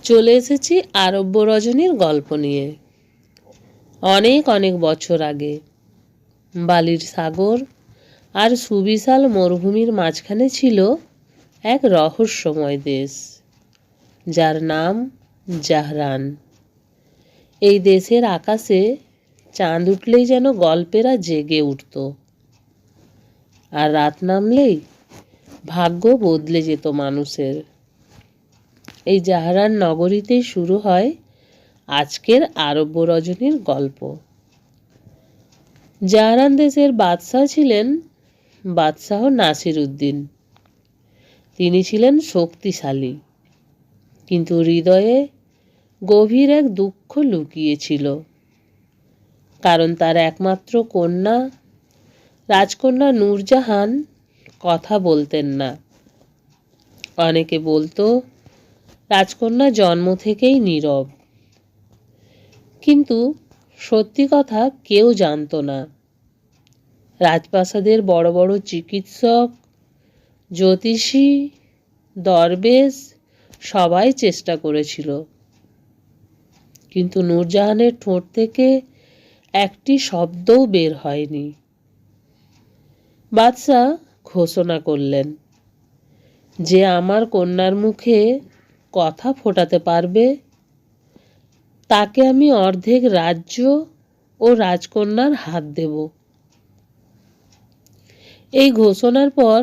চলে এসেছি আরব্য রজনীর গল্প নিয়ে। অনেক অনেক বছর আগে বালির সাগর আর সুবিশাল মরুভূমির মাঝখানে ছিল এক রহস্যময় দেশ, যার নাম জাহরান। এই দেশের আকাশে চাঁদ উঠলেই যেন গল্পেরা জেগে উঠত, আর রাত নামলেই ভাগ্য বদলে যেত মানুষের। এই জাহরান নগরীতেই শুরু হয় আজকের আরব্য রজনীর গল্প। জাহরান দেশের বাদশাহ ছিলেন বাদশাহ নাসির উদ্দিন। তিনি ছিলেন শক্তিশালী, কিন্তু হৃদয়ে গভীর এক দুঃখ লুকিয়েছিল। কারণ তার একমাত্র কন্যা, রাজকন্যা নূরজাহান, কথা বলতেন না। অনেকে বলতো রাজকন্যা জন্ম থেকেই নীরব, কিন্তু সত্যি কথা কেউ জানতো না। রাজপ্রাসাদের বড় বড় চিকিৎসক, জ্যোতিষী, দরবেশ সবাই চেষ্টা করেছিল, কিন্তু নূরজাহানের ঠোঁট থেকে একটি শব্দও বের হয়নি। বাদশাহ ঘোষণা করলেন, যে আমার কন্যার মুখে কথা ফোটাতে পারবে তাকে আমি অর্ধেক রাজ্য ও রাজকন্যার হাত দেব। এই ঘোষণার পর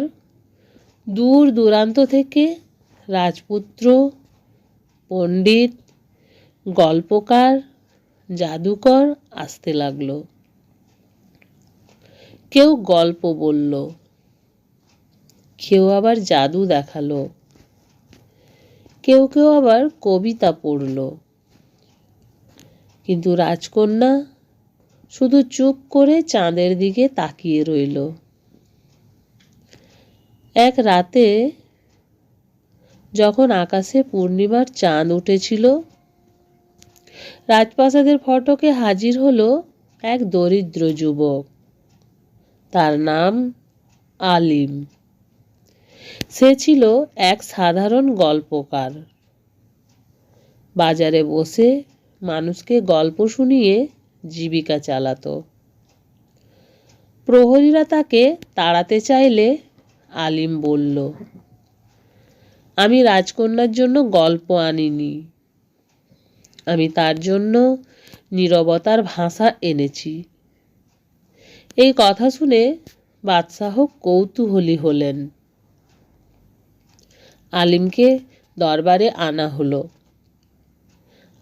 দূর দূরান্ত থেকে রাজপুত্র, পণ্ডিত, গল্পকার, জাদুকর আসতে লাগলো। কেউ গল্প বলল, কেউ আবার জাদু দেখালো, কেউ কেউ আবার কবিতা পড়ল, কিন্তু রাজকন্যা শুধু চুপ করে চাঁদের দিকে তাকিয়ে রইল। এক রাতে যখন আকাশে পূর্ণিমার চাঁদ উঠেছিল, রাজপ্রাসাদের ফটকে হাজির হলো এক দরিদ্র যুবক। তার নাম আলিম। সে ছিল এক সাধারণ গল্পকার। বাজারে বসে মানুষকে গল্প শুনিয়ে জীবিকা চালাতো। প্রহরীরা তাকে তাড়াতে চাইলে আলিম বলল, আমি রাজকন্যার জন্য গল্প আনিনি, আমি তার জন্য নীরবতার ভাষা এনেছি। এই কথা শুনে বাদশাহ কৌতূহলী হলেন। আলিমকে দরবারে আনা হলো।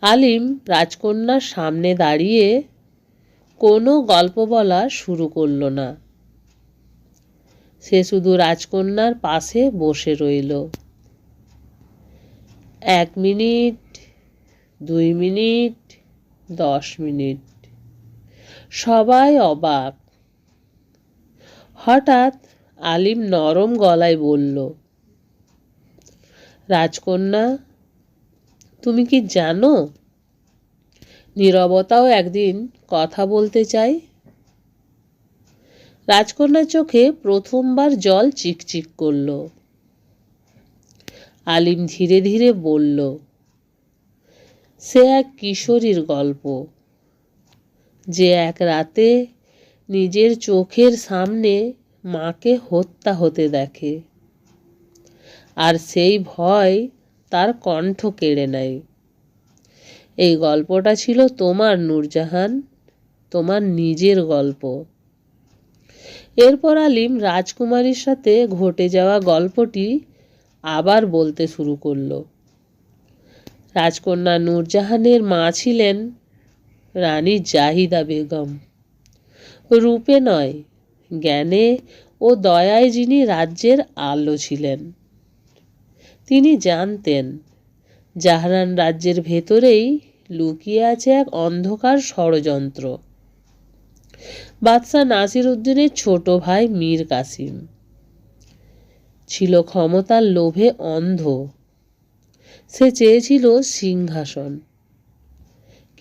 আলিম রাজকন্যার সামনে দাঁড়িয়ে কোনো গল্প বলা শুরু করল না। সে শুধু রাজকন্যার পাশে বসে রইল। 1 মিনিট, 2 মিনিট, 10 মিনিট, সবাই অবাক। হঠাৎ আলিম নরম গলায় বলল, রাজকন্যা, তুমি কি জানো নীরবতাও একদিন কথা বলতে চাই? রাজকন্যার চোখে প্রথমবার জল চিকচিক করল। আলিম ধীরে ধীরে বলল, সে এক কিশোরীর গল্প, যে এক রাতে নিজের চোখের সামনে মাকে হত্যা হতে দেখে, আর সেই ভয় তার কণ্ঠ কেড়ে নেয়। এই গল্পটা ছিল তোমার নূরজাহান, তোমার নিজের গল্প। এরপর আলিম রাজকুমারীর সাথে ঘটে যাওয়া গল্পটি আবার বলতে শুরু করল। রাজকন্যা নূরজাহানের মা ছিলেন রানী জাহিদা বেগম। রূপে নয়, জ্ঞানে ও দয়ায় যিনি রাজ্যের আলো ছিলেন। তিনি জানতেন জাহরান রাজ্যের ভেতরেই লুকিয়ে আছে এক অন্ধকার ষড়যন্ত্র। বাদশাহ নাসির উদ্দিনের ছোট ভাই মীর কাসিম ছিল ক্ষমতার লোভে অন্ধ। সে চেয়েছিল সিংহাসন,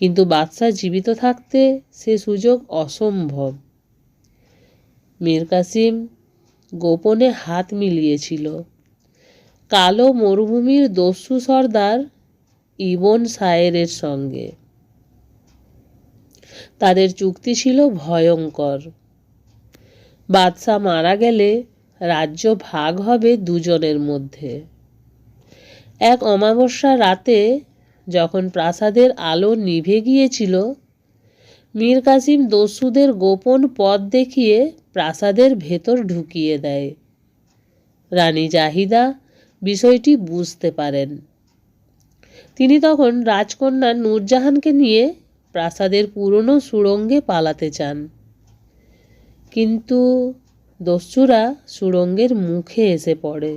কিন্তু বাদশাহ জীবিত থাকতে সে সুযোগ অসম্ভব। মীর কাসিম গোপনে হাত মিলিয়েছিল কালো মরুভূমির দস্যু সর্দার ইবন সায়েরের সঙ্গে। তাদের চুক্তি ছিল ভয়ঙ্কর। বাদশাহ মারা গেলে রাজ্য ভাগ হবে দুজনের মধ্যে। এক অমাবস্যা রাতে যখন প্রাসাদের আলো নিভে গিয়েছিল, মীর কাসিম দস্যুদের গোপন পথ দেখিয়ে প্রাসাদের ভেতর ঢুকিয়ে দেয়। রানী জাহিদা বিষয়টি বুঝতে পারেন। তিনি তখন রাজকন্যা নূরজাহানকে নিয়ে প্রাসাদের পুরনো সুড়ঙ্গে পালাতে চান, কিন্তু দস্যুরা সুড়ঙ্গের মুখে এসে পড়ে।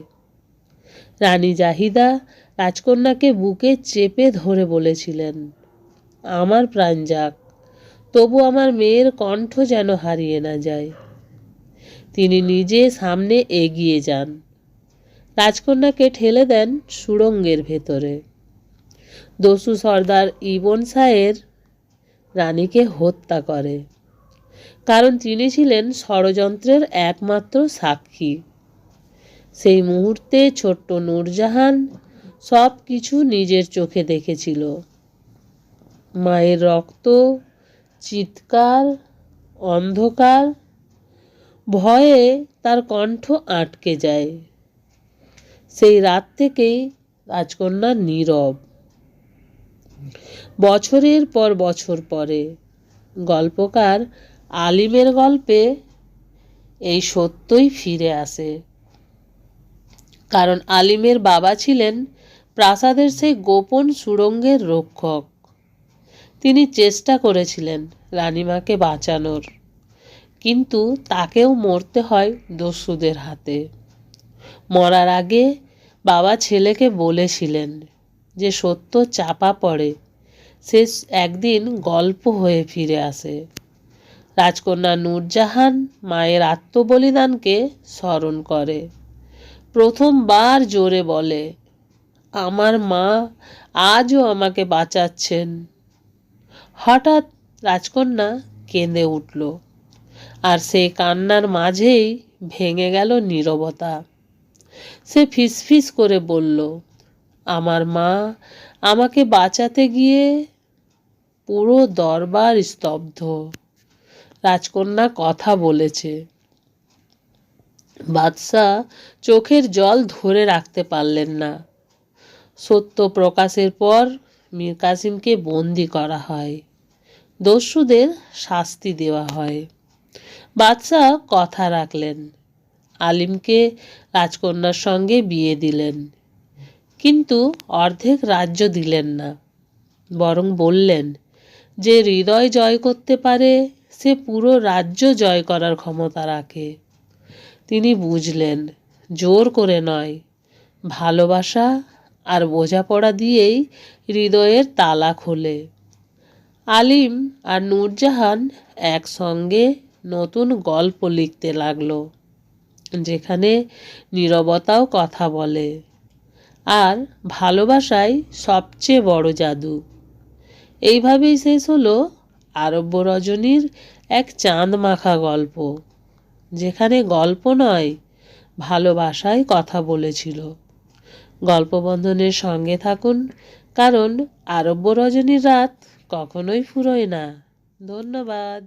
রানী জাহিদা রাজকন্যাকে বুকে চেপে ধরে বলেছিলেন, আমার প্রাণ যাক, তবু আমার মেয়ের কণ্ঠ যেন হারিয়ে না যায়। তিনি নিজে সামনে এগিয়ে যান, রাজকন্যাকে ঠেলে দেন সুড়ঙ্গের ভেতরে। দস্যু সর্দার ইবন সায়ের রানীকে হত্যা করে, কারণ তিনি ছিলেন ষড়যন্ত্রের একমাত্র সাক্ষী। সেই মুহূর্তে ছোট্ট নূরজাহান সব কিছু নিজের চোখে দেখেছিল। মায়ের রক্ত, চিৎকার, অন্ধকার, ভয়ে তার কণ্ঠ আটকে যায়। সেই রাত থেকেই রাজকন্যা নীরব। বছরের পর বছর পরে গল্পকার আলিমের গল্পে এই সত্যই ফিরে আসে, কারণ আলিমের বাবা ছিলেন প্রাসাদের সেই গোপন সুড়ঙ্গের রক্ষক। তিনি চেষ্টা করেছিলেন রানীমাকে বাঁচানোর, কিন্তু তাকেও মরতে হয় দস্যুদের হাতে। মরার আগে বাবা ছেলেকে বলেছিলেন, যে সত্য চাপা পড়ে সে একদিন গল্প হয়ে ফিরে আসে। রাজকন্যা নূরজাহান মায়ের আত্মবলিদানকে স্মরণ করে। প্রথমবার জোরে বলে, আমার মা আজও আমাকে বাঁচাচ্ছেন। হঠাৎ রাজকন্যা কেঁদে উঠল, আর সে কান্নার মাঝেই ভেঙে গেল নীরবতা। সে ফিসফিস করে বলল, আমার মা আমাকে বাঁচাতে গিয়ে পুরো দরবার স্তব্ধ। রাজকন্যা কথা বলেছে। বাদশাহ চোখের জল ধরে রাখতে পারলেন না। সত্য প্রকাশের পর মীর কাসিমকে বন্দি করা হয়, দস্যুদের শাস্তি দেওয়া হয়। বাদশাহ কথা রাখলেন, আলিমকে রাজকন্যার সঙ্গে বিয়ে দিলেন, কিন্তু অর্ধেক রাজ্য দিলেন না, বরং বললেন, যে হৃদয় জয় করতে পারে সে পুরো রাজ্য জয় করার ক্ষমতা রাখে। তিনি বুঝলেন, জোর করে নয়, ভালোবাসা আর বোঝাপড়া দিয়েই হৃদয়ের তালা খোলে। আলিম আর নূরজাহান একসঙ্গে নতুন গল্প লিখতে লাগলো, যেখানে নীরবতাও কথা বলে, আর ভালোবাসাই সবচেয়ে বড় জাদু। এইভাবেই শেষ হলো আরব্য রজনীর এক চাঁদ মাখা গল্প, যেখানে গল্প নয়, ভালোবাসায় কথা বলেছিল। গল্পবন্ধনের সঙ্গে থাকুন, কারণ আরব্য রজনীর রাত কখনোই ফুরোয় না। ধন্যবাদ।